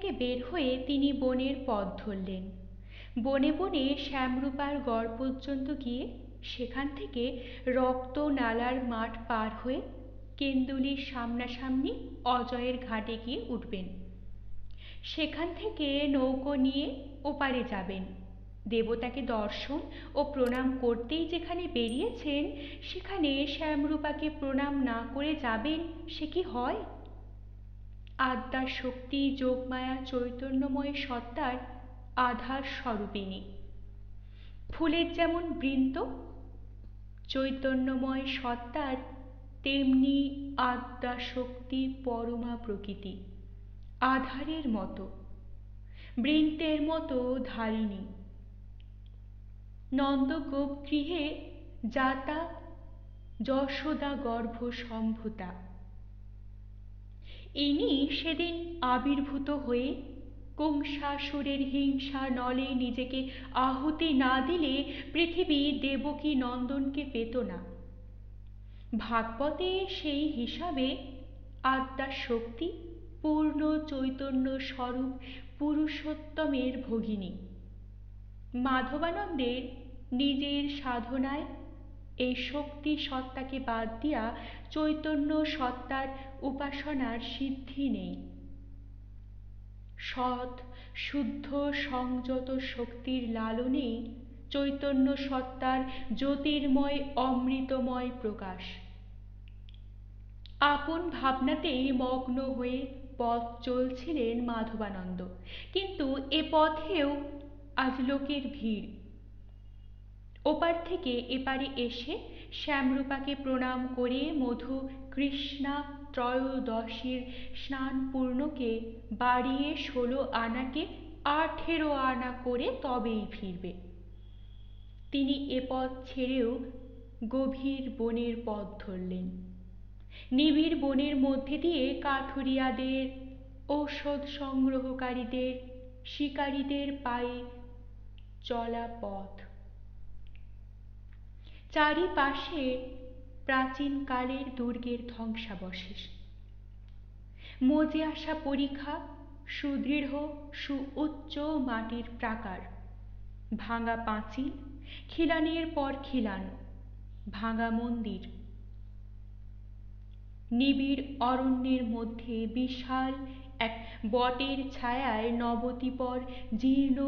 থেকে বের হয়ে তিনি বনের পথ ধরলেন। বনে বনে শ্যামরূপার গড় পর্যন্ত গিয়ে সেখান থেকে রক্ত নালার মাঠ পার হয়ে কেন্দুলির সামনাসামনি অজয়ের ঘাটে গিয়ে উঠবেন। সেখান থেকে নৌকো নিয়ে ওপারে যাবেন। দেবতাকে দর্শন ও প্রণাম করতেই যেখানে বেরিয়েছেন সেখানে শ্যামরূপাকে প্রণাম না করে যাবেন, সে কি হয়? আদ্যার শক্তি যোগমায়া চৈতন্যময় সত্তার আধার স্বরূপিণী। ফুলের যেমন বৃন্ত চৈতন্যময় সত্তার, তেমনি আদ্যা শক্তি পরমা প্রকৃতি, আধারের মতো, বৃন্তের মতো ধারিণী। নন্দগোপ গৃহে জাতা যশোদা গর্ভ সম্ভূতা। ইনি সেদিন আবির্ভূত হয়ে কংসাসুরের হিংসা নলে নিজেকে আহুতি না দিলে পৃথিবী দেবকী নন্দনকে পেত না। ভাগবতে সেই হিসাবে আদ্যা শক্তি পূর্ণ চৈতন্য স্বরূপ পুরুষোত্তমের ভগিনী। মাধবানন্দের নিজের সাধনায় এই শক্তি সত্তাকে বাদ দিয়া চৈতন্য সত্তার উপাসনার সিদ্ধি নেই। সৎ শুদ্ধ সংযত শক্তির লালনেই চৈতন্য সত্তার জ্যোতির্ময় অমৃতময় প্রকাশ। আপন ভাবনাতেই মগ্ন হয়ে পথ চলছিলেন মাধবানন্দ, কিন্তু এ পথেও আজ লোকের ভিড়। ওপার থেকে এপারে এসে শ্যামরূপাকে প্রণাম করে মধু কৃষ্ণা ত্রয়োদশীর স্নানপূর্ণকে বাড়িয়ে 16 আনাকে 18 আনা করে তবেই ফিরবে। তিনি এ পথ ছেড়েও গভীর বনের পথ ধরলেন। নিবিড় বনের মধ্যে দিয়ে কাঠুরিয়াদের, ঔষধ সংগ্রহকারীদের, শিকারীদের পায়ে চলা পথ। চারিপাশে প্রাচীনকালের দুর্গের ধ্বংসাবশেষ, মজে আসা পরিখা, সুদৃঢ় সুউচ্চ মাটির প্রাকার, ভাঙা পাঁচিল, খিলানের পর খিলান, ভাঙা মন্দির। নিবিড় অরণ্যের মধ্যে বিশাল এক বটের ছায়ায় নবদ্বীপর জীর্ণ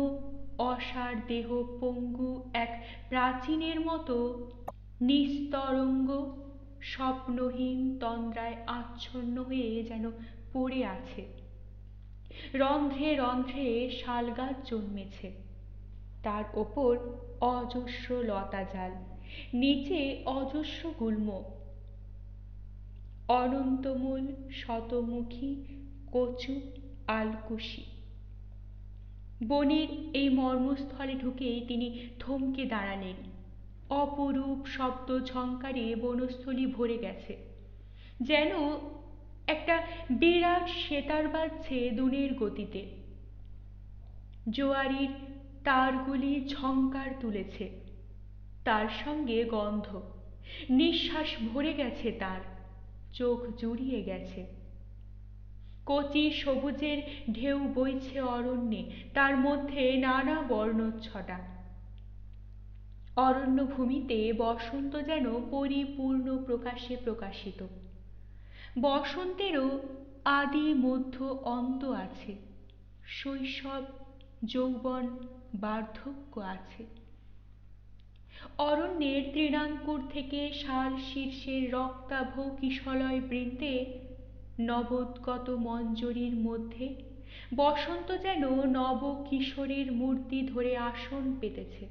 অসার দেহ পঙ্গু এক প্রাচীনের মতো নিস্তরঙ্গ স্বপ্নহীন তন্দ্রায় আচ্ছন্ন হয়ে যেন পড়ে আছে। রন্ধ্রে রন্ধ্রে শালগাছ জন্মেছে, তার ওপর অজস্র লতাজাল, নিচে অজস্র গুল্ম, অনন্তমূল শতমুখী কচু আলকুশি। বনের এই মর্মস্থলে ঢুকেই তিনি থমকে দাঁড়ালেন। অপরূপ শব্দ ঝংকারে বনস্থলী ভরে গেছে, যেন একটা বিরাট সেতার বাজছে দুনের গতিতে। জোয়ারির তারগুলি ঝংকার তুলেছে, তার সঙ্গে গন্ধ। নিঃশ্বাস ভরে গেছে তার, চোখ জুড়িয়ে গেছে। কচি সবুজের ঢেউ বইছে অরণ্যে, তার মধ্যে নানা বর্ণচ্ছটা। অরণ্যভূমিতে বসন্ত যেন পরিপূর্ণ প্রকাশে প্রকাশিত। বসন্তেরও আদি মধ্য অন্ত আছে, শৈশব যৌবন বার্ধক্য আছে। অরণ্যের তৃণাঙ্কুর থেকে শাল শীর্ষের রক্তাভ কিশলয় বৃন্তে নবোদ্গত মঞ্জরির মধ্যে বসন্ত যেন নব কিশোরীর মূর্তি ধরে আসন পেতেছে।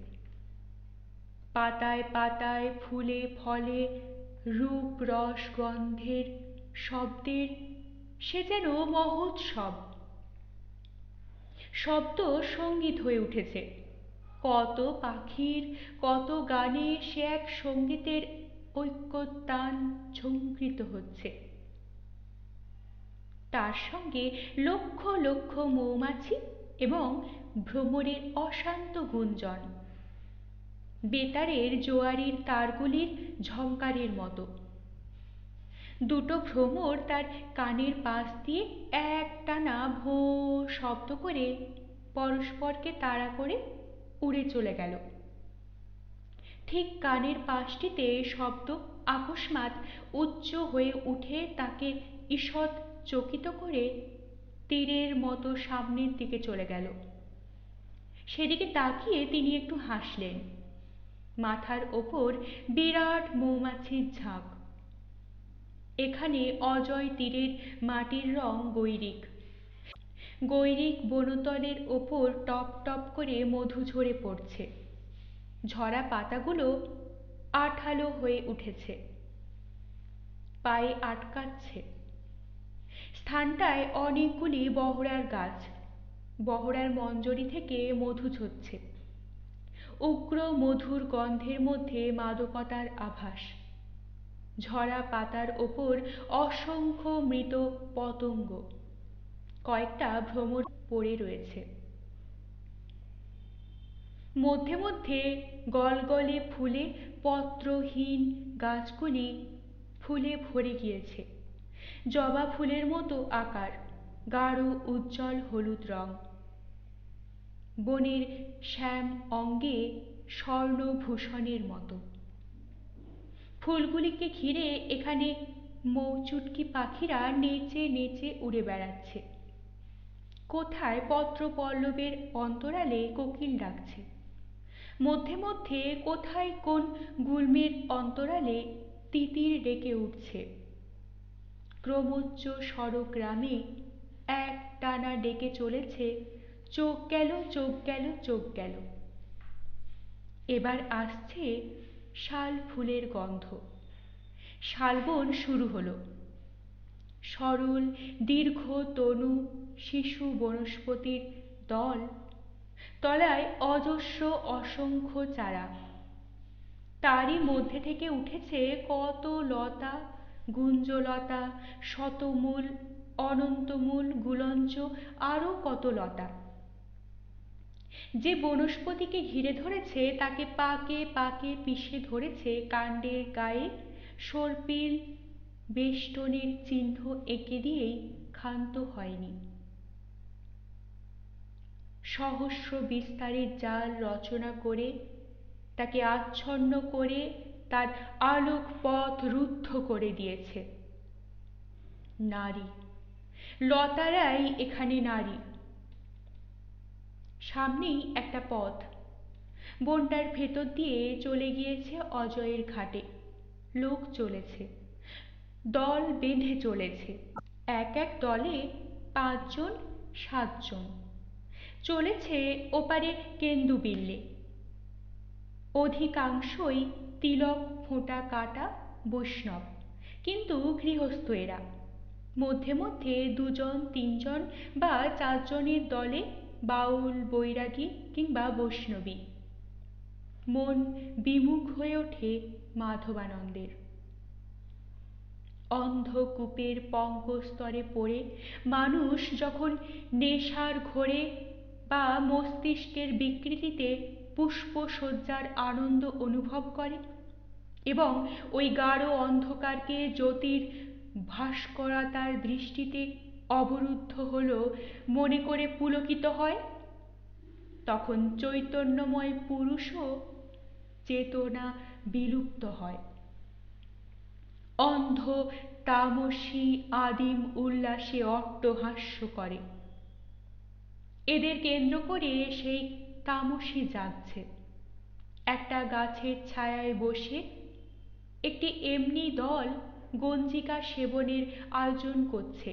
পাতায় পাতায় ফুলে ফলে রূপ রস গন্ধের শব্দের সে যেন মহোৎসব। শব্দ সঙ্গীত হয়ে উঠেছে, কত পাখির কত গানে সে এক সঙ্গীতের ঐক্যতান ঝঙ্কৃত হচ্ছে। তার সঙ্গে লক্ষ লক্ষ মৌমাছি এবং ভ্রমরের অশান্ত গুঞ্জন, বেতারের জোয়ারির তারগুলির ঝংকারের মতো। দুটো ভ্রমর তার কানের পাশ দিয়ে একটানা ভোঁ শব্দ করে পরস্পরকে তাড়া করে উড়ে চলে গেল। ঠিক কানের পাশটিতে শব্দ আকস্মাৎ উচ্চ হয়ে উঠে তাকে ঈষৎ চকিত করে তীরের মতো সামনের দিকে চলে গেল। সেদিকে তাকিয়ে তিনি একটু হাসলেন। মাথার ওপর বিরাট মৌমাছির ঝাঁক। এখানে অজয় তীরের মাটির রং গৈরিক। গৈরিক বনতলের ওপর টপ টপ করে মধু ঝরে পড়ছে। ঝরা পাতাগুলো আঠালো হয়ে উঠেছে, পায়ে আটকাচ্ছে। স্থানটায় অনেকগুলি বহড়ার গাছ, বহড়ার মঞ্জরি থেকে মধু ঝরছে। উগ্র মধুর গন্ধের মধ্যে মাদকতার আভাস। ঝরা পাতার ওপর অসংখ্য মৃত পতঙ্গ, কয়েকটা ভ্রমর পড়ে রয়েছে। মধ্যে মধ্যে গলগলে ফুলে পত্রহীন গাছগুলি ফুলে ভরে গিয়েছে। জবা ফুলের মতো আকার, গাঢ় উজ্জ্বল হলুদ রং। বনের শ্যাম অঙ্গে স্বর্ণভূষণের মতো। ফুলগুলিকে ঘিরে এখানে মৌচুটকি পাখিরা নেচে নেচে উড়ে বেড়াচ্ছে। কোথায় পত্রপল্লবের অন্তরালে কোকিল ডাকছে। মধ্যে মধ্যে কোথায় কোন গুল্মের অন্তরালে তিতির ডেকে উঠছে। ক্রমোচ্চ স্বরগ্রামে একটানা ডেকে চলেছে, চোখ গেল, চোখ গেল, চোখ গেল। এবার আসছে শাল ফুলের গন্ধ। শালবন শুরু হলো। সরল দীর্ঘ তনু শিশু বনস্পতির দল, তলায় অজস্র অসংখ্য চারা। তারই মধ্যে থেকে উঠেছে কত লতা, গুঞ্জলতা, শতমূল, অনন্তমূল, গুলঞ্চ, আরও কত লতা। যে বনস্পতিকে ঘিরে ধরেছে তাকে পাকে পাকে পিষে ধরেছে, কাণ্ডের গায়ে সর্পিল বেষ্টনের চিহ্ন এঁকে দিয়েই ক্ষান্ত হয়নি। সহস্র বিস্তারের জাল রচনা করে তাকে আচ্ছন্ন করে তার আলোক পথ রুদ্ধ করে দিয়েছে। নারী, লতারাই এখানে নারী। সামনেই একটা পথ, বনটার ভেতর দিয়ে চলে গিয়েছে অজয়ের ঘাটে। লোক চলেছে, দল বেঁধে চলেছে। এক এক দলে 5 জন 7 জন চলেছে ওপারে কেন্দুবিল্লে। অধিকাংশই তিলক ফোঁটা কাটা বৈষ্ণব, কিন্তু গৃহস্থ এরা। মধ্যে মধ্যে 2 জন 3 জন বা 4 জনের দলে বাউল, বৈরাগী কিংবা বৈষ্ণবী। মন বিমুখ হয়ে ওঠে মাধবানন্দের। অন্ধকূপের পঙ্কস্তরে পড়ে মানুষ যখন নেশার ঘোরে বা মস্তিষ্কের বিকৃতিতে পুষ্পসজ্জার আনন্দ অনুভব করে এবং ওই গাঢ় অন্ধকারকে জ্যোতির ভাস্করতার দৃষ্টিতে অবরুদ্ধ হলো মনে করে পুলকিত হয়, তখন চৈতন্যময় পুরুষও চেতনা বিলুপ্ত হয়। অন্ধ তামসী আদিম উল্লাসে অট্টহাস্য করে। এদের কেন্দ্র করে সেই তামসী জাগছে। একটা গাছের ছায়ায় বসে একটি এমনি দল গঞ্জিকা সেবনের আয়োজন করছে।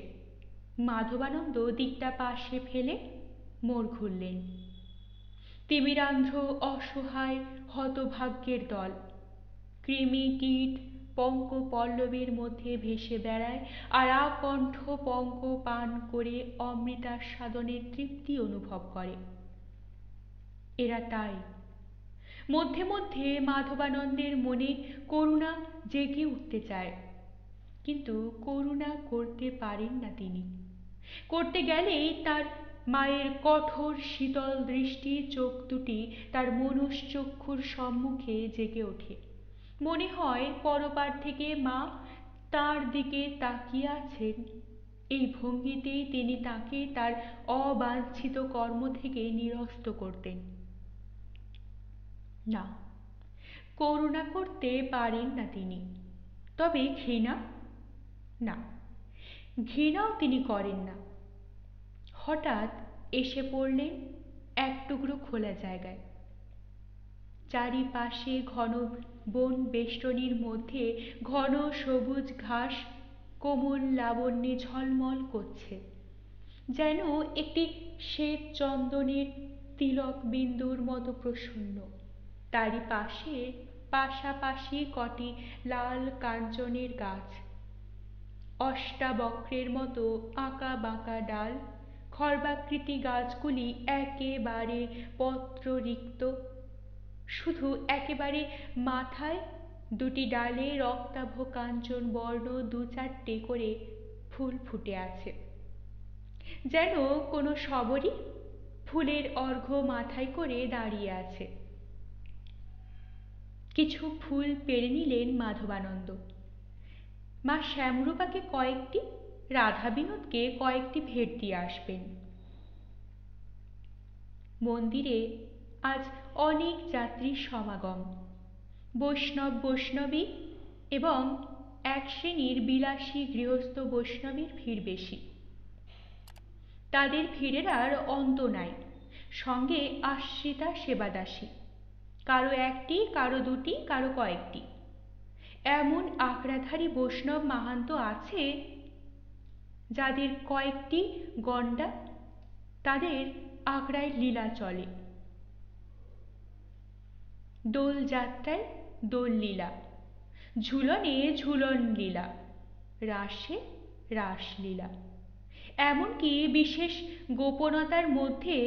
মাধবানন্দ দিকটা পাশে ফেলে মোড় ঘুরলেন। তিমিরান্ধ্র অসহায় হতভাগ্যের দল। কৃমি কীট পঙ্ক পল্লবের মধ্যে ভেসে বেড়ায় আর আকণ্ঠ পঙ্ক পান করে অমৃতাস্বাদনের তৃপ্তি অনুভব করে। এরা তাই। মধ্যে মধ্যে মাধবানন্দের মনে করুণা জেগে উঠতে চায়, কিন্তু করুণা করতে পারেন না তিনি। করতে গেলেই তার মায়ের কঠোর শীতল দৃষ্টি চোখ দুটি তার মনুষ্যচক্ষুর সম্মুখে জেগে ওঠে। মনে হয় পরপার থেকে মা তার দিকে তাকিয়ে আছেন, এই ভঙ্গিতেই তিনি তাকে তার অবাঞ্ছিত কর্ম থেকে নিরস্ত করতেন। না, করুণা করতে পারেন না তিনি, তবে ঘৃণা? না, ঘৃণাও তিনি করেন না। হঠাৎ এসে পড়লেন এক টুকরো খোলা জায়গায়। চারিপাশে ঘন বন বেষ্টনীর মধ্যে ঘন সবুজ ঘাস কোমল লাবণ্যে ঝলমল করছে, যেন একটি শ্বেত চন্দনের তিলক বিন্দুর মতো প্রসন্ন। তারই পাশে পাশাপাশি কটি লাল কাঞ্চনের গাছ, অষ্টাবক্রের মতো আঁকা বাঁকা ডাল। খর্বাকৃতি গাছগুলি একেবারে পত্ররিক্ত, শুধু একেবারে মাথায় দুটি ডালে রক্তাভ কাঞ্চন বর্ণ দু চারটে করে ফুল ফুটে আছে, যেন কোনো শবরী ফুলের অর্ঘ্য মাথায় করে দাঁড়িয়ে আছে। কিছু ফুল পেড়ে নিলেন মাধবানন্দ। মা শ্যামরূপাকে কয়েকটি, রাধা বিনোদকে কয়েকটি ভেট দিয়ে আসবেন। মন্দিরে আজ অনেক যাত্রীর সমাগম, বৈষ্ণব বৈষ্ণবী এবং এক শ্রেণীর বিলাসী গৃহস্থ বৈষ্ণবীর ভিড় বেশি। তাদের ভিড়ের আর অন্ত নাই। সঙ্গে আশ্রিতা সেবাদাসী, কারো একটি, কারো দুটি, কারো কয়েকটি। এমন আঁকড়াধারী বৈষ্ণব মাহান্ত আছে যাদের কয়েকটি গণ্ডা, তাদের আঁকড়ায় লীলা চলে। দোল যাত্রায় দোল লীলা, ঝুলনে ঝুলন লীলা, রাসে রাসলীলা, এমনকি বিশেষ গোপনতার মধ্যে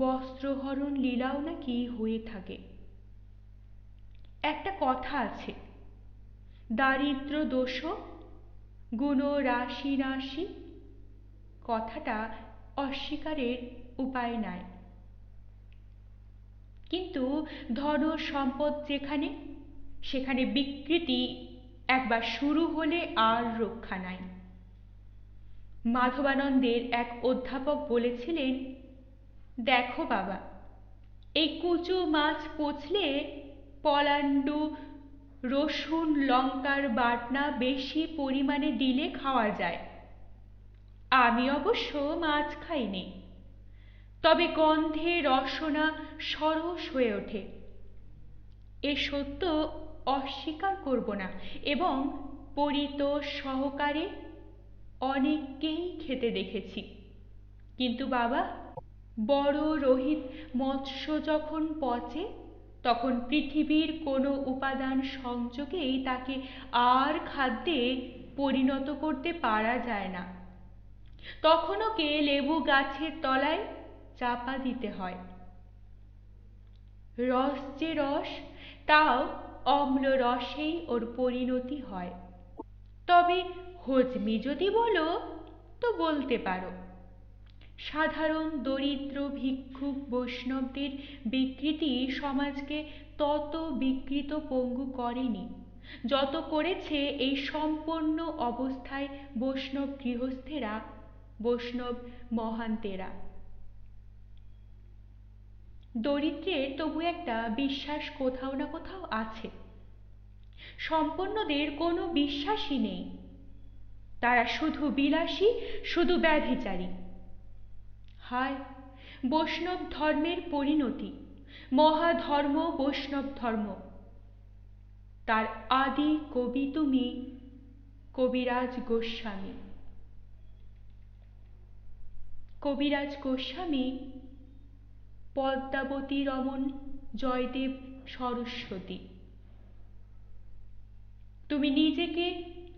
বস্ত্রহরণ লীলাও নাকি হয়ে থাকে। একটা কথা আছে, দারিদ্র দোষ গুণ রাশি রাশি, কথাটা অস্বীকারের উপায় নাই। কিন্তু ধন সম্পদ যেখানে, সেখানে বিকৃতি একবার শুরু হলে আর রক্ষা নাই। মাধবানন্দের এক অধ্যাপক বলেছিলেন, দেখো বাবা, এই কুচো মাছ পচলে পলাণ্ডু রসুন লঙ্কার বাটনা বেশি পরিমাণে দিলে খাওয়া যায়। আমি অবশ্য মাছ খাইনি, তবে গন্ধে রসনা সরস হয়ে ওঠে, এ সত্য অস্বীকার করব না, এবং পরিতোষ সহকারে অনেককেই খেতে দেখেছি। কিন্তু বাবা, বড় রোহিত মৎস্য যখন পচে, তখন পৃথিবীর কোনো উপাদান সংযোগেই তাকে আর খাদ্যে পরিণত করতে পারা যায় না। তখন ওকে লেবু গাছের তলায় চাপা দিতে হয়। রস যে রস, তাও অম্ল রসেই ওর পরিণতি হয়। তবে হজমি যদি বলো তো বলতে পারো। সাধারণ দরিদ্র ভিক্ষুক বৈষ্ণবদের বিকৃতি সমাজকে তত বিকৃত পঙ্গু করেনি যত করেছে এই সম্পন্ন অবস্থায় বৈষ্ণব গৃহস্থেরা, বৈষ্ণব মহান্তেরা। দরিদ্রের তবু একটা বিশ্বাস কোথাও না কোথাও আছে, সম্পন্নদের কোনো বিশ্বাসই নেই। তারা শুধু বিলাসী, শুধু ব্যভিচারী। হায়, বৈষ্ণব ধর্মের পরিণতি, মহাধর্ম বৈষ্ণব ধর্ম, তার আদি কবি তুমি কবিরাজ গোস্বামী। কবিরাজ গোস্বামী, পদ্মাবতী রমন জয়দেব সরস্বতী। তুমি নিজেকে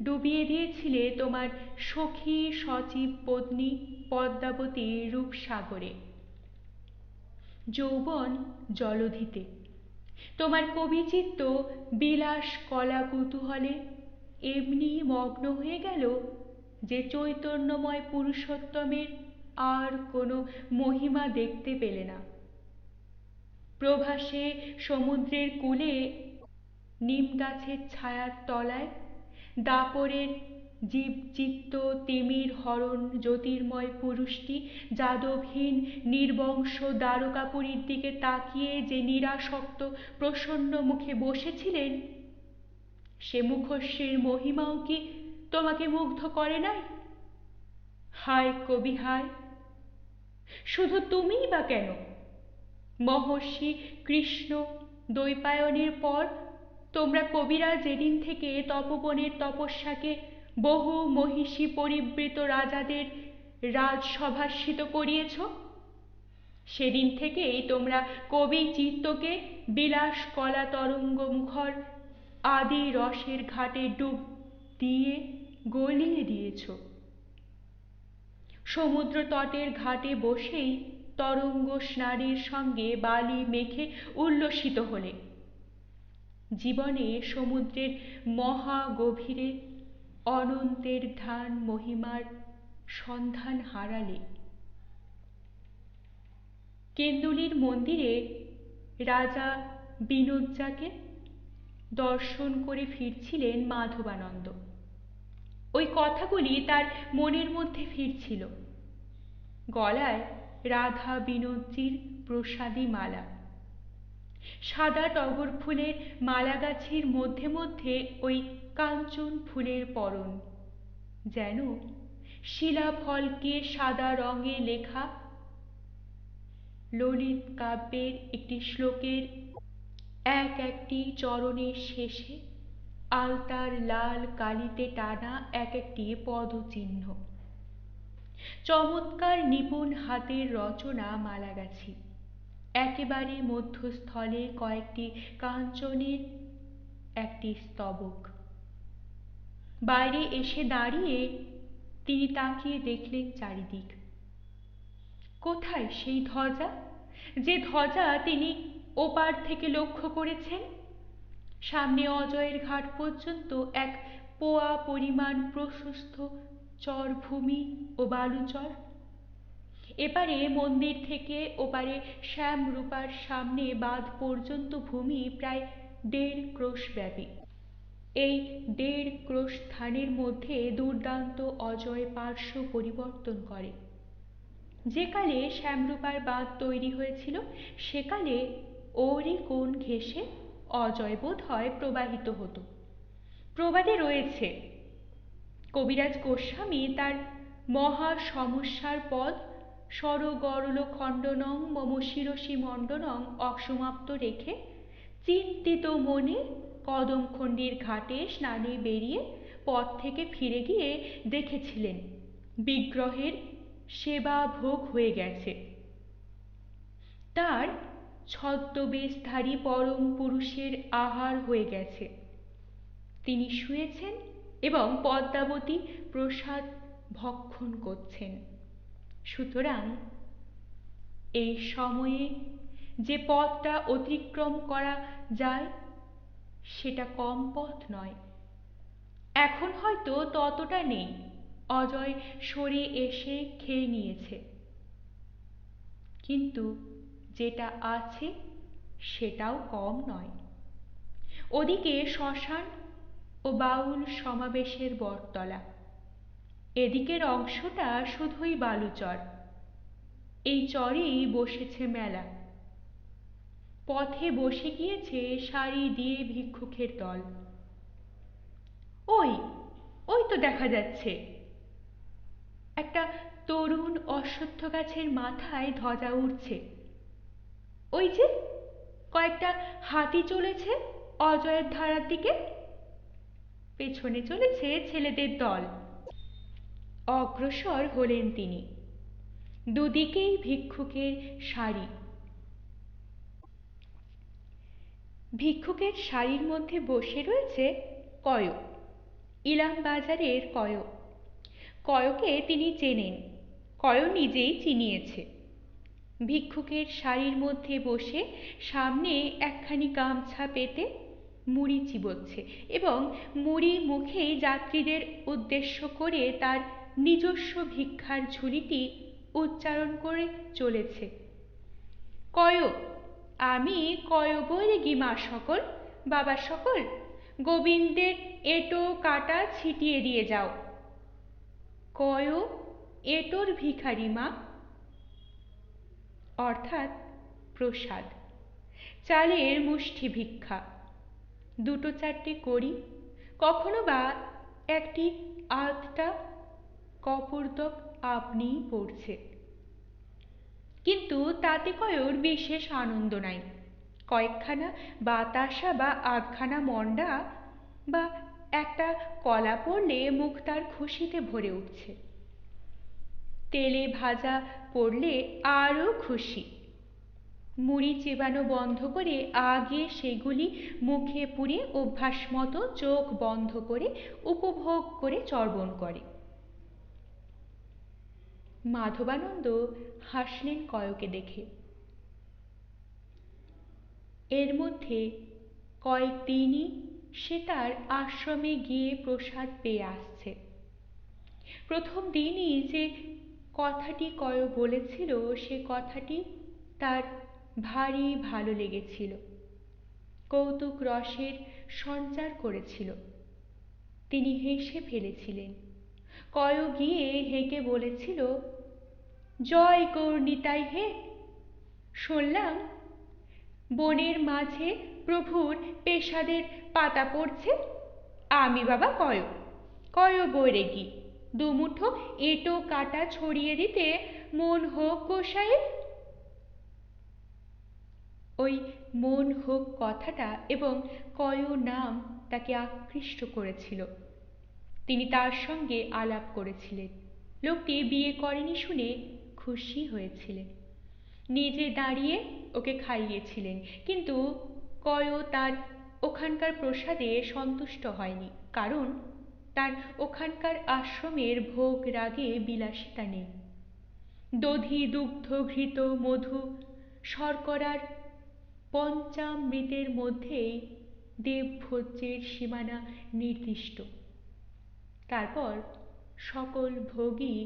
ডুবিয়ে দিয়েছিলে তোমার সখী সচিব পত্নী পদ্মাবতী রূপসাগরে, যৌবন জলধিতে। তোমার কবিচিত্ত বিলাস কলা কুতূহলে এমনি মগ্ন হয়ে গেল যে চৈতন্যময় পুরুষোত্তমের আর কোনো মহিমা দেখতে পেলে না। প্রভাসে সমুদ্রের কূলে নিম গাছের ছায়ার তলায় দাপরের জীবচিত্ত তিমির হরণ জ্যোতির্ময় পুরুষটি যাদবহীন নির্বংশ দ্বারকাপুরীর দিকে তাকিয়ে যে নিরাসক্ত প্রসন্ন মুখে বসেছিলেন, সে মুখশ্রীর মহিমাও কি তোমাকে মুগ্ধ করে নাই? হায় কবি হায়, শুধু তুমিই বা কেন? মহর্ষি কৃষ্ণ দ্বৈপায়নের পর তোমরা কবিরা যেদিন থেকে তপবনের তপস্যাকে বহু মহিষী পরিবৃত রাজাদের রাজসভাসিত করিয়েছ, সেদিন থেকেই তোমরা কবি চিত্তকে বিলাস কলা তরঙ্গ মুখর আদি রসের ঘাটে ডুব দিয়ে গলিয়ে দিয়েছ। সমুদ্র তটের ঘাটে বসেই তরঙ্গ স্নানের সঙ্গে বালি মেখে উল্লসিত হলে, জীবনে সমুদ্রের মহা গভীরে অনন্তের ধ্যান মহিমার সন্ধান হারালে। কেন্দুলির মন্দিরে রাজা বিনোজ্জাকে দর্শন করে ফিরছিলেন মাধবানন্দ। ওই কথাগুলি তার মনের মধ্যে ফিরছিল। গলায় রাধা বিনোদজির প্রসাদী মালা, সাদা টগর ফুলের মালাগাছির মধ্যে মধ্যে ওই কাঞ্চন ফুলের পরন, যেন শিলাফলকে সাদা রঙে লেখা ললিত কাব্যের একটি শ্লোকের এক একটি চরণের শেষে আলতার লাল কালিতে টানা এক একটি পদচিহ্ন। চমৎকার নিপুণ হাতের রচনা মালাগাছি, একেবারে মধ্যস্থলে কয়েকটি কাঞ্চনের একটি স্তবক। বাইরে এসে দাঁড়িয়ে তিনি তাকিয়ে দেখলেন চারিদিক। কোথায় সেই ধ্বজা, যে ধ্বজা তিনি ওপার থেকে লক্ষ্য করেছেন? সামনে অজয়ের ঘাট পর্যন্ত এক পোয়া পরিমাণ প্রশস্ত চরভূমি ও বালুচর। এপারে মন্দির থেকে ওপারে শ্যামরূপার সামনে বাঁধ পর্যন্ত ভূমি প্রায় 1.5 ক্রোশ ব্যাপী। এই 1.5 ক্রোশ স্থানের মধ্যে দুর্দান্ত অজয় পার্শ্ব পরিবর্তন করে। যেকালে শ্যামরূপার বাঁধ তৈরি হয়েছিল, সেকালে ওরই কোণ ঘেঁষে অজয় বোধ হয় প্রবাহিত হতো। প্রবাদে রয়েছে, কবিরাজ গোস্বামী তার মহা সমস্যার পদ সরগরল খণ্ডনং মম শিরসি মণ্ডনং অসমাপ্ত রেখে চিন্তিত মনে কদমখণ্ডির ঘাটে স্নানে বেরিয়ে পথ থেকে ফিরে গিয়ে দেখেছিলেন বিগ্রহের সেবা ভোগ হয়ে গেছে। তার ছদ্মবেশধারী পরম পুরুষের আহার হয়ে গেছে। তিনি শুয়েছেন এবং পদ্মাবতী প্রসাদ ভক্ষণ করছেন। সুতরাং এই সময়ে যে পথটা অতিক্রম করা যায়, সেটা কম পথ নয়। এখন হয়তো ততটা নেই, অজয় সরে এসে খেয়ে নিয়েছে, কিন্তু যেটা আছে সেটাও কম নয়। ওদিকে শ্মশান ও বাউল সমাবেশের বটতলা, এদিকের অংশটা শুধুই বালুচর। এই চরেই বসেছে মেলা। পথে বসে গিয়েছে সারি দিয়ে ভিক্ষুকের দল। ওই ওই তো দেখা যাচ্ছে, একটা তরুণ অশ্বত্থ গাছের মাথায় ধ্বজা উঠছে। ওই যে কয়েকটা হাতি চলেছে অজয়ের ধারার দিকে, পেছনে চলেছে ছেলেদের দল। অগ্রসর হলেন তিনি। দুদিকেই ভিক্ষুকের সারি। ভিক্ষুকের সারির মধ্যে বসে রয়েছে কয়, ইলাম বাজারের কয়। কয়কে তিনি চেনেন, কয় নিজেই চিনিয়েছে। ভিক্ষুকের সারির মধ্যে বসে সামনে একখানি গামছা পেতে মুড়ি চিবোচ্ছে এবং মুড়ি মুখেই যাত্রীদের উদ্দেশ্য করে তার নিজস্ব ভিক্ষার ঝুলিটি উচ্চারণ করে চলেছে। কয়, আমি কয় বই গি মা সকল, বাবা সকল, গোবিন্দের এঁটো কাটা ছিটিয়ে দিয়ে যাও। কয় এঁটোর ভিখারি মা, অর্থাৎ প্রসাদ, চালের মুষ্টি ভিক্ষা, দুটো চারটে করি, কখনো বা একটি আধটা কপর্দক আপনিই পড়ছে। কিন্তু তাতে কয়র বিশেষ আনন্দ নাই। কয়েকখানা বাতাসা বা আধখানা মন্ডা বা একটা কলা পড়লে মুখ তার খুশিতে ভরে উঠছে। তেলে ভাজা পড়লে আরও খুশি। মুড়ি চেবানো বন্ধ করে আগে সেগুলি মুখে পুরে অভ্যাস মতো চোখ বন্ধ করে উপভোগ করে চর্বণ করে। মাধবানন্দ হাসলেন কয়কে দেখে। এর মধ্যে কয়েকদিনই সে তার আশ্রমে গিয়ে প্রসাদ পেয়ে আসছে। প্রথম দিনই যে কথাটি কয় বলেছিল সে কথাটি তার ভারী ভালো লেগেছিল, কৌতুক রসের সঞ্চার করেছিল। তিনি হেসে ফেলেছিলেন। কয় গিয়ে হেঁকে বলেছিল, জয় গৌর নিতাই হে, শুনলাম বনের মাঝে প্রভুর পেশাদের পাতা পড়ছে। আমি বাবা কয় বৈরাগী, দুমুঠো এঁটো কাটা ছড়িয়ে দিতে মন হোক গোসাইয়ের। ওই মন হোক কথাটা এবং কয় নাম তাকে আকৃষ্ট করেছিল। তিনি তার সঙ্গে আলাপ করেছিলেন। লোকটি বিয়ে করেনি শুনে খুশি হয়েছিলেন। নিজে দাঁড়িয়ে ওকে খাইয়েছিলেন, কিন্তু কয় তার ওখানকার প্রসাদে সন্তুষ্ট হয়নি, কারণ তার ওখানকার আশ্রমের ভোগ রাগে বিলাসিতা নেই। দধি দুগ্ধ ঘৃত মধু শর্করার পঞ্চামৃতের মধ্যেই দেবভোজ্যের সীমানা নির্দিষ্ট। তারপর সকল ভোগী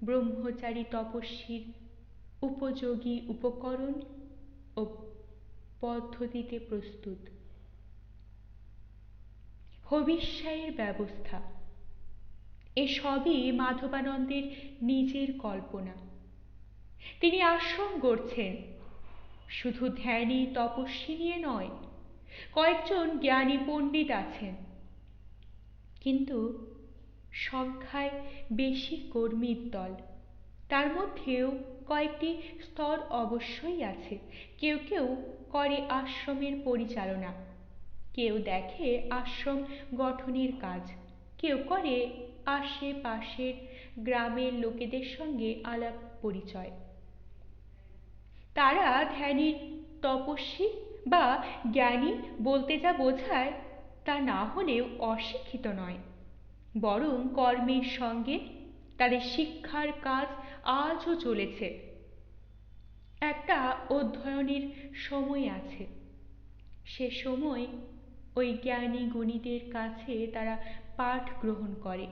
ব্রহ্মচারী তপস্বীর উপযোগী উপকরণ ও পদ্ধতিতে প্রস্তুত। হবিষ্যায়ের ব্যবস্থা এসবই মাধবানন্দের নিজের কল্পনা। তিনি আশ্রম গড়ছেন শুধু ধ্যানী তপস্বী নিয়ে নয়, কয়েকজন জ্ঞানী পণ্ডিত আছেন, কিন্তু সংখ্যায় বেশি কর্মীর দল। তার মধ্যেও কয়েকটি স্তর অবশ্যই আছে। কেউ কেউ করে আশ্রমের পরিচালনা, কেউ দেখে আশ্রম গঠনের কাজ, কেউ করে আশেপাশের গ্রামের লোকেদের সঙ্গে আলাপ পরিচয়। তারা ধ্যানী তপস্বী বা জ্ঞানী বলতে যা বোঝায় তা না হলেও অশিক্ষিত নয়, বরং কর্মের সঙ্গে তাদের শিক্ষার কাজ আজও চলেছে। একটা অধ্যয়নের সময় আছে, সে সময় ওই জ্ঞানী গুণীদের কাছে তারা পাঠ গ্রহণ করে।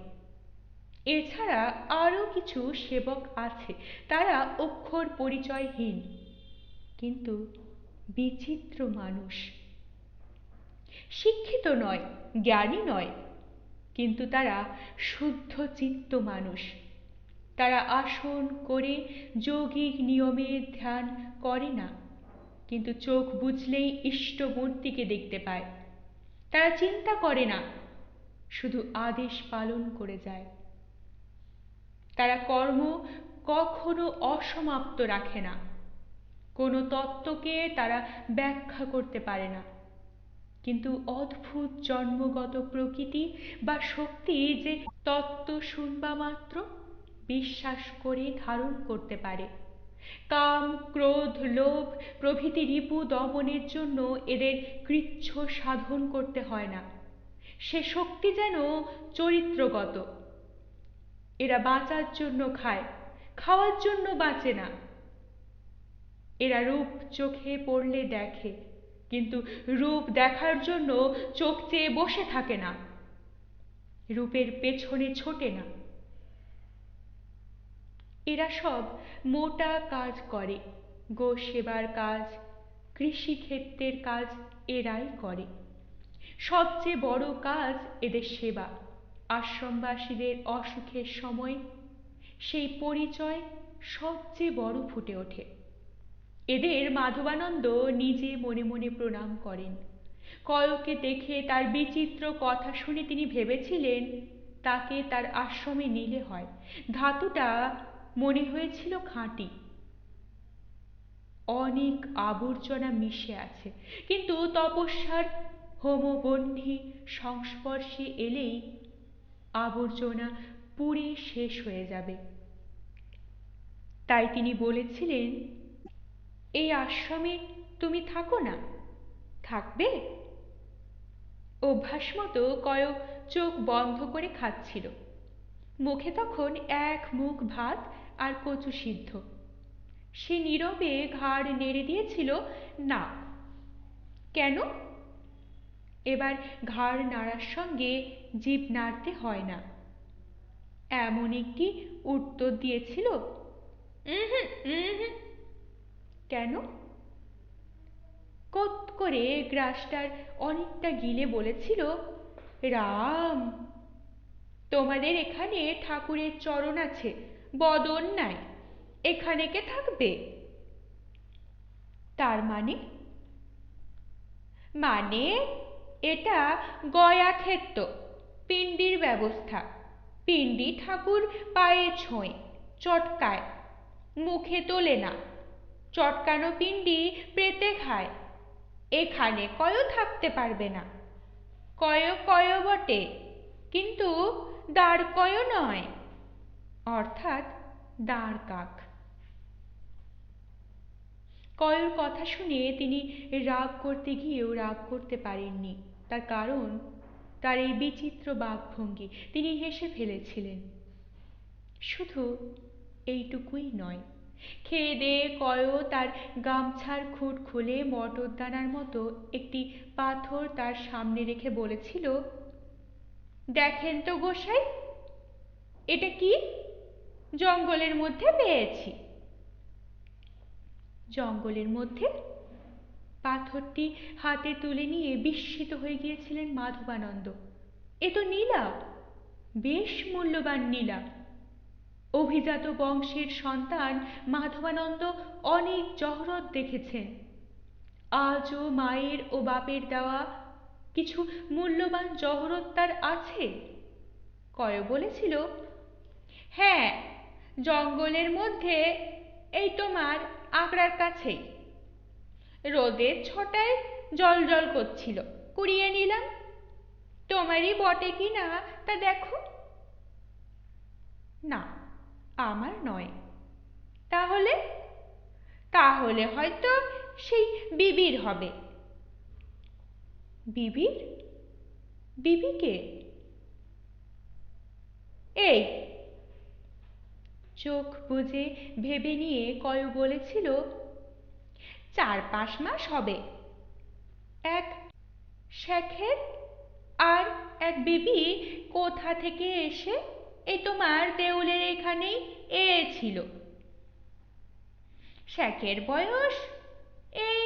এছাড়া আরও কিছু সেবক আছে, তারা অক্ষর পরিচয়হীন কিন্তু বিচিত্র মানুষ। শিক্ষিত নয়, জ্ঞানী নয়, কিন্তু তারা শুদ্ধ চিত্ত মানুষ। তারা আসন করে যৌগিক নিয়মে ধ্যান করে না, কিন্তু চোখ বুঝলেই ইষ্টমূর্তিকে দেখতে পায়। তারা চিন্তা করে না, শুধু আদেশ পালন করে যায়। তারা কর্ম কখনো অসমাপ্ত রাখে না। কোনো তত্ত্বকে তারা ব্যাখ্যা করতে পারে না, কিন্তু অদ্ভুত জন্মগত প্রকৃতি বা শক্তি যে তত্ত্ব শুনবা মাত্র বিশ্বাস করে ধারণ করতে পারে। কাম ক্রোধ লোভ প্রভৃতি রিপু দমনের জন্য এদের কৃচ্ছ সাধন করতে হয় না। সে শক্তি যেন চরিত্রগত। এরা বাঁচার জন্য খায়, খাওয়ার জন্য বাঁচে না। এরা রূপ চোখে পড়লে দেখে, কিন্তু রূপ দেখার জন্য চোখ চেয়ে বসে থাকে না, রূপের পেছনে ছোটে না। এরা সব মোটা কাজ করে, গো সেবার কাজ, কৃষিক্ষেত্রের কাজ এরাই করে। সবচেয়ে বড় কাজ এদের সেবা। আশ্রমবাসীদের অসুখের সময় সেই পরিচয় সবচেয়ে বড় ফুটে ওঠে। এদের মাধবানন্দ নিজে মনে মনে প্রণাম করেন। কয়কে দেখে তার বিচিত্র কথা শুনে তিনি ভেবেছিলেন তাকে তার আশ্রমে নিলে হয়। ধাতুটা মনে হয়েছিল খাঁটি। অনেক আবর্জনা মিশে আছে, কিন্তু তপস্যার হোমবহ্নি সংস্পর্শে এলেই আবর্জনা পুড়ে শেষ হয়ে যাবে। তাই তিনি বলেছিলেন, এই আশ্রমে তুমি থাকো না, থাকবে? অভ্যাস মতো কয়ক চোখ বন্ধ করে খাচ্ছিল। মুখে তখন এক মুখ ভাত আর কচু সিদ্ধ। সে নীরবে ঘাড় নেড়ে দিয়েছিল না। কেন? এবার ঘাড় নাড়ার সঙ্গে জিভ নাড়তে হয় না, এমন একটি উত্তর দিয়েছিল। কেন? কত করে গ্রাসটার অনেকটা গিলে বলেছিল, রাম, তোমাদের এখানে ঠাকুরের চরণ আছে, বদন নাই, এখানে কে থাকবে? তার মানে? মানে এটা গয়া ক্ষেত্র, পিণ্ডির ব্যবস্থা। পিণ্ডি ঠাকুর পায়ে ছোঁয়, চটকায়, মুখে তোলে না। চটকানো পিণ্ডি প্রেতে খায়। এখানে কয়ও থাকতে পারবে না। কয় কয় বটে, কিন্তু দাঁড় কয় নয়, অর্থাৎ দাঁড় কাক। কয়র কথা শুনে তিনি রাগ করতে গিয়েও রাগ করতে পারেননি। তার কারণ তার এই বিচিত্র বাকভঙ্গি। তিনি হেসে ফেলেছিলেন। শুধু এইটুকুই নয়, খেয়ে দেয়ে কয়ও তার গামছার খুঁট খুলে মটরদানার মতো একটি পাথর তার সামনে রেখে বলেছিল, দেখেন তো গোসাই, এটা কি? জঙ্গলের মধ্যে পেয়েছি। জঙ্গলের মধ্যে? পাথরটি হাতে তুলে নিয়ে বিস্মিত হয়ে গিয়েছিলেন মাধবানন্দ। এ তো নীলা, বেশ মূল্যবান নীলা। অভিজাত বংশের সন্তান মাধবানন্দ অনেক জহরত দেখেছেন। আজও মায়ের ও বাপের দেওয়া কিছু মূল্যবান জহরত তার আছে। কয় বলেছিল, হ্যাঁ, জঙ্গলের মধ্যে, এই তোমার আগ্রার কাছেই। রোদের ছটায় জল জল করছিল, কুড়িয়ে নিলাম। তোমারই বটে কি না তা দেখো। না, আমার নয়। তাহলে? তাহলে হয়তো সেই বিবির হবে। বিবির? বিবিকে? এই চোখ বুজে ভেবে নিয়ে কয় বলেছিল, 4-5 মাস হবে। এক শেখের আর এক বিবি কোথা থেকে এসে এই তোমার দেউলের এখানেই ছিল। শেখের বয়স এই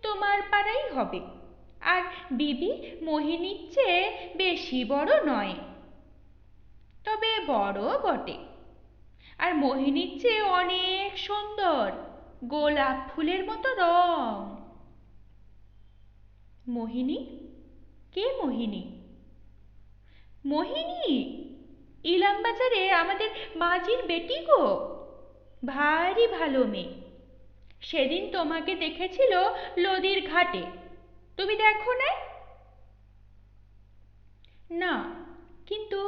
তোমার পাড়াই হবে, আর বিবি মোহিনীর চেয়ে বেশি বড় নয়, তবে বড় বটে। আর মোহিনীর চেয়ে অনেক সুন্দর, গোলাপ ফুলের মতো রং। মোহিনী? কে মোহিনী? মোহিনী ইলামবাজারে আমাদের মাঝির বেটি গো, ভারী ভালো মেয়ে। সেদিন তোমাকে দেখেছিল নদীর ঘাটে, তুমি দেখো নাই? না, কিন্তু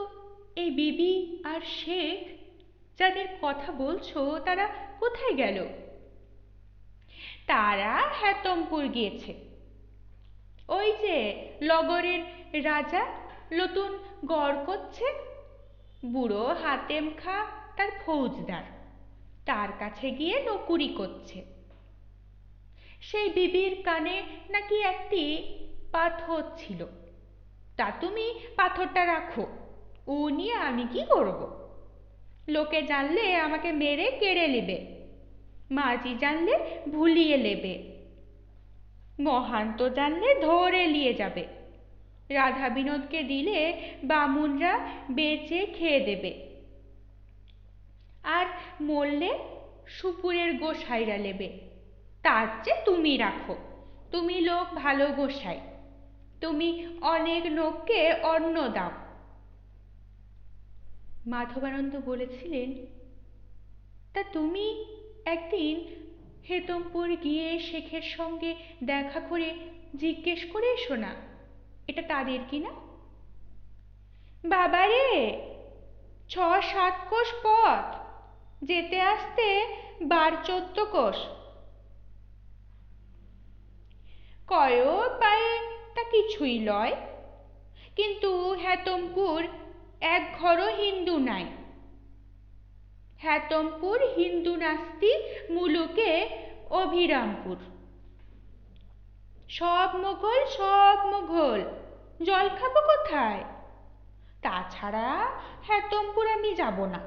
এই বিবি আর শেখ যাদের কথা বলছো তারা কোথায় গেল? তারা হেতমপুর গিয়েছে। ওই যে লগরের রাজা নতুন গড় করছে, বুড়ো হাতেম খা তার ফৌজদার, তার কাছে গিয়ে নকুরি করছে। সেই বিবির কানে নাকি একটি পাথর ছিল, তা তুমি পাথরটা রাখো, ও নিয়ে আমি কি করব? লোকে জানলে আমাকে মেরে কেড়ে নেবে, মাঝি জানলে ভুলিয়ে নেবে, মহান্ত জানলে ধরে নিয়ে যাবে। রাধা বিনোদকে দিলে বামুনরা বেচে খেয়ে দেবে, আর মরলে সুপুরের গোসাইরা নেবে। তার চেয়ে তুমি রাখো, তুমি লোক ভালো গোসাই, তুমি অনেক লোককে অন্ন দাও। মাধবানন্দ বলেছিলেন, তা তুমি একদিন হেতমপুর গিয়ে শেখের সঙ্গে দেখা করে জিজ্ঞেস করে এসো না, এটা তাদের কিনা। বাবারে, 6-7 কোষ পথ, যেতে আসতে 12-14 কোষ। কয় পায়ে তা কিছুই লয়, কিন্তু হেতমপুর এক ঘরও হিন্দু নাই। হেতমপুর হিন্দু নাস্তি মুলুকে অভিরামপুর। সব মোঘল, জল খাবো কোথায়? তাছাড়া হেতমপুর আমি যাব না।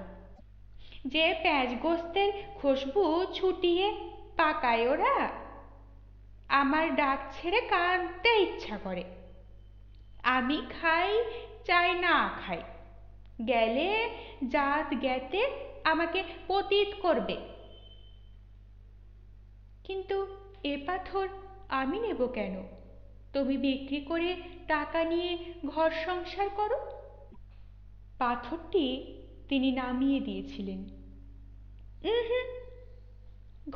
যে পেঁয়াজ গোস্তের খুশবু ছুটিয়ে পাকায় ওরা, আমার ডাক ছেড়ে কাঁদতে ইচ্ছা করে। আমি খাই চাই না খাই, গেলে জাত জ্ঞাতে আমাকে পতিত করবে। কিন্তু এ পাথর আমি নেব কেন? তুমি বিক্রি করে টাকা নিয়ে ঘর সংসার করো। পাথরটি তিনি নামিয়ে দিয়েছিলেন।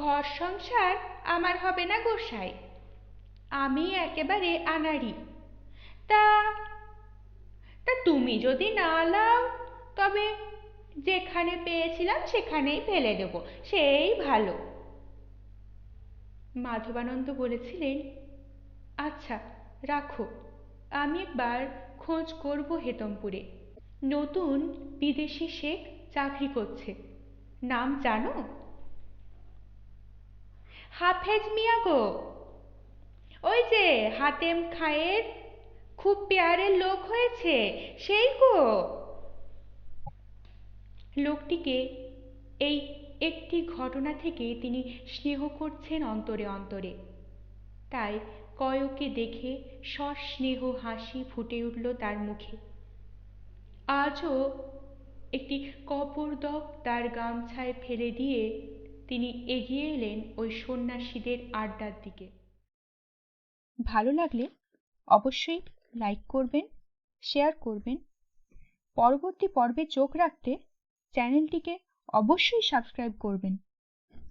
ঘর সংসার আমার হবে না গোসাই, আমি একেবারে আনাড়ি। তা তা তুমি যদি না লাও, তবে যেখানে পেয়েছিলাম সেখানেই ফেলে দেব, সেই ভালো। মাধবানন্দ বলেছিলেন, আচ্ছা রাখো, আমি একবার খোঁজ করব হেতমপুরে। নতুন বিদেশি শেখ চাকরি করছে, নাম জানো? হাফেজ মিয়া গো, ওই যে হাতেম খাঁয়ের খুব পেয়ারের লোক হয়েছে, সেই গো। লোকটিকে এই একটি ঘটনা থেকে তিনি স্নেহ করছেন অন্তরে অন্তরে, তাই কয়কে দেখে সস্নেহ হাসি ফুটে উঠল তার মুখে। আজও একটি কপরদক তার গামছায় ফেলে দিয়ে তিনি এগিয়ে এলেন ওই সন্ন্যাসীদের আড্ডার দিকে। ভালো লাগলে অবশ্যই লাইক করবেন, শেয়ার করবেন। পরবর্তী পর্বে চোখ রাখতে চ্যানেলটিকে অবশ্যই সাবস্ক্রাইব করবেন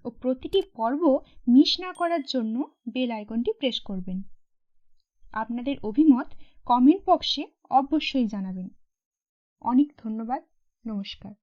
ও প্রতিটি পর্ব মিস না করার জন্য বেল আইকনটি প্রেস করবেন। আপনাদের অভিমত কমেন্ট বক্সে অবশ্যই জানাবেন। অনেক ধন্যবাদ। নমস্কার।